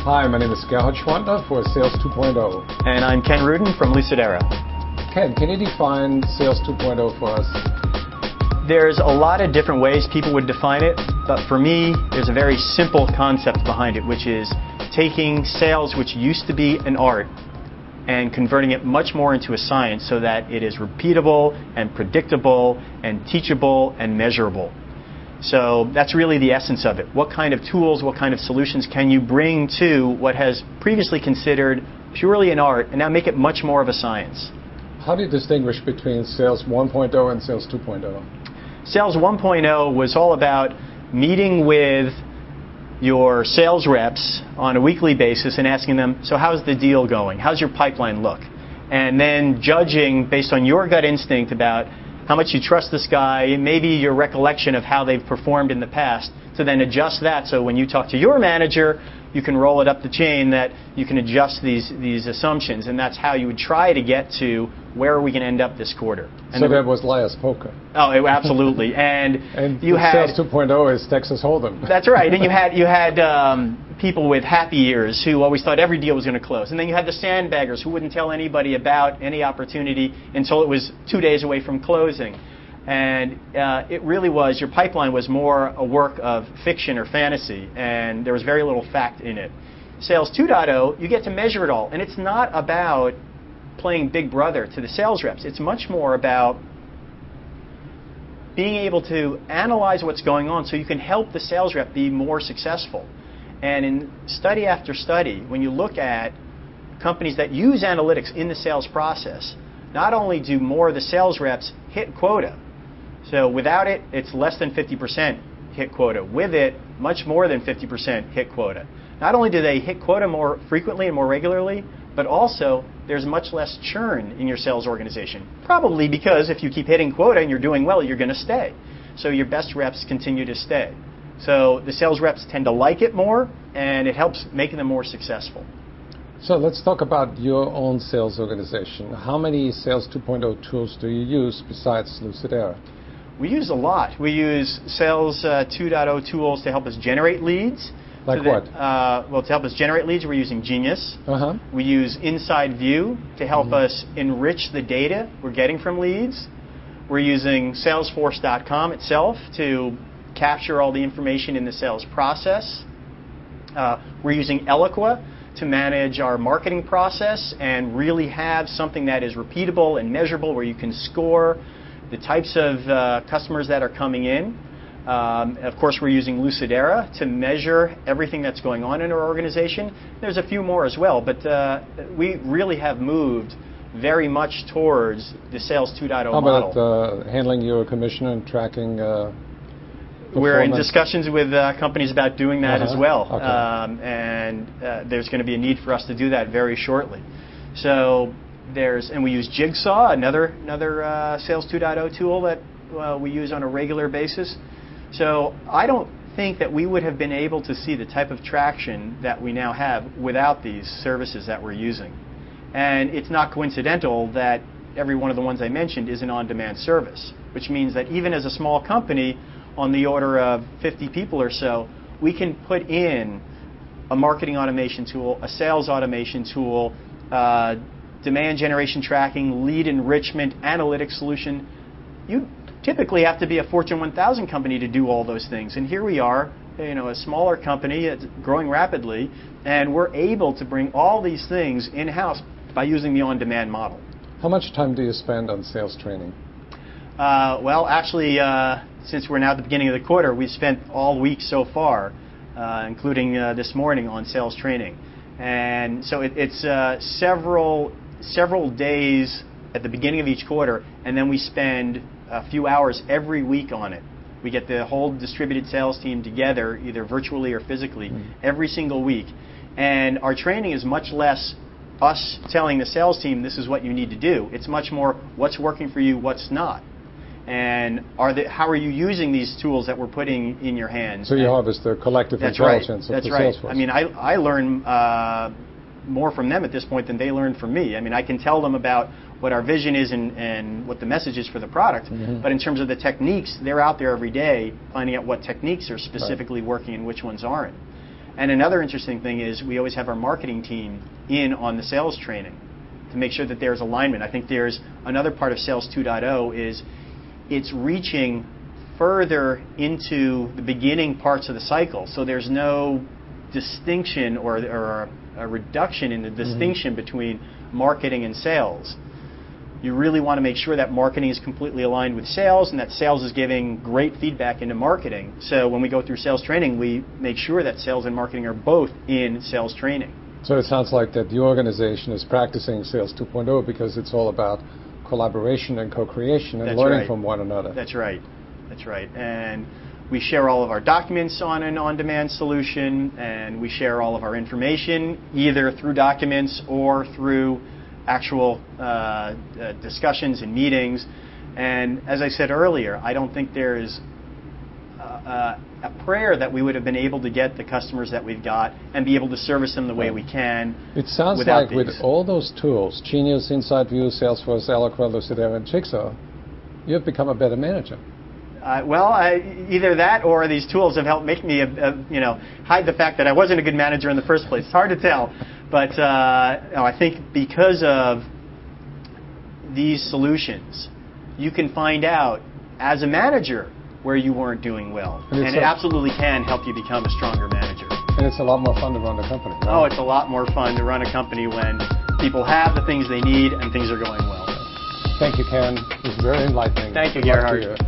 Hi, my name is Gerhard Schwantner for Sales 2.0. And I'm Ken Rudin from Lucidera. Ken, can you define Sales 2.0 for us? There's a lot of different ways people would define it, but for me, there's a very simple concept behind it, which is taking sales, which used to be an art, and converting it much more into a science so that it is repeatable and predictable and teachable and measurable. So that's really the essence of it. What kind of tools, what kind of solutions can you bring to what has previously considered purely an art and now make it much more of a science? How do you distinguish between Sales 1.0 and Sales 2.0? Sales 1.0 was all about meeting with your sales reps on a weekly basis and asking them, so how's the deal going? How's your pipeline look? And then judging based on your gut instinct about how much you trust this guy, maybe your recollection of how they've performed in the past, to then adjust that so when you talk to your manager, you can roll it up the chain that you can adjust these assumptions, and that's how you would try to get to where are we going to end up this quarter. And so that was liar's poker. Oh, absolutely. And you had Sales 2.0 is Texas Hold'em. That's right. And you had people with happy ears who always thought every deal was going to close. And then you had the sandbaggers who wouldn't tell anybody about any opportunity until it was 2 days away from closing. And it really was, your pipeline was more a work of fiction or fantasy, and there was very little fact in it. Sales 2.0, you get to measure it all. And it's not about playing big brother to the sales reps. It's much more about being able to analyze what's going on so you can help the sales rep be more successful. And in study after study, when you look at companies that use analytics in the sales process, not only do more of the sales reps hit quota, so without it, it's less than 50% hit quota. With it, much more than 50% hit quota. Not only do they hit quota more frequently and more regularly, but also there's much less churn in your sales organization. Probably because if you keep hitting quota and you're doing well, you're going to stay. So your best reps continue to stay. So the sales reps tend to like it more, and it helps making them more successful. So let's talk about your own sales organization. How many Sales 2.0 tools do you use besides Lucidera? We use a lot. We use Sales 2.0 tools to help us generate leads. Like what? Well, to help us generate leads, we're using Genius. Uh-huh. We use Inside View to help us enrich the data we're getting from leads. We're using Salesforce.com itself to capture all the information in the sales process. We're using Eloqua to manage our marketing process and really have something that is repeatable and measurable where you can score the types of customers that are coming in. Of course, we're using Lucidera to measure everything that's going on in our organization. There's a few more as well, but we really have moved very much towards the Sales 2.0 model. How about handling your commission and tracking We're in discussions with companies about doing that as well. Okay. And there's going to be a need for us to do that very shortly. So and we use Jigsaw, another Sales 2.0 tool that we use on a regular basis. So I don't think that we would have been able to see the type of traction that we now have without these services that we're using. And it's not coincidental that every one of the ones I mentioned is an on-demand service, which means that even as a small company on the order of 50 people or so, we can put in a marketing automation tool, a sales automation tool, demand generation tracking, lead enrichment, analytics solution. You typically have to be a Fortune 1000 company to do all those things. And here we are, a smaller company, it's growing rapidly, and we're able to bring all these things in-house by using the on-demand model. How much time do you spend on sales training? Well, actually, since we're now at the beginning of the quarter, we've spent all week so far, including this morning, on sales training. And so it's several days at the beginning of each quarter, and then we spend a few hours every week on it. We get the whole distributed sales team together, either virtually or physically, every single week. And our training is much less us telling the sales team this is what you need to do. It's much more what's working for you, what's not. And how are you using these tools that we're putting in your hands? So you harvest the collective intelligence of the sales force. I mean, I learn more from them at this point than they learn from me. I mean, I can tell them about what our vision is and what the message is for the product, but in terms of the techniques, they're out there every day finding out what techniques are specifically working and which ones aren't. And another interesting thing is we always have our marketing team in on the sales training to make sure that there's alignment. I think there's another part of Sales 2.0 is it's reaching further into the beginning parts of the cycle. So there's no distinction or a reduction in the distinction between marketing and sales. You really want to make sure that marketing is completely aligned with sales and that sales is giving great feedback into marketing. So when we go through sales training, we make sure that sales and marketing are both in sales training. So it sounds like that your organization is practicing Sales 2.0 because it's all about collaboration and co-creation and learning from one another. That's right. That's right. And we share all of our documents on an on-demand solution, and we share all of our information either through documents or through actual discussions and meetings. And as I said earlier, I don't think there is a prayer that we would have been able to get the customers that we've got and be able to service them the way we can. It sounds like with all those tools, Genius, Inside View, Salesforce, Eloqua, Lucidera, and Jigsaw, you have become a better manager. Either that or these tools have helped make me, hide the fact that I wasn't a good manager in the first place. It's hard to tell, but I think because of these solutions, you can find out as a manager where you weren't doing well, and it absolutely can help you become a stronger manager. And it's a lot more fun to run a company, right? Oh, it's a lot more fun to run a company when people have the things they need and things are going well. Thank you, Ken. It was very enlightening. Thank you, Gerhard.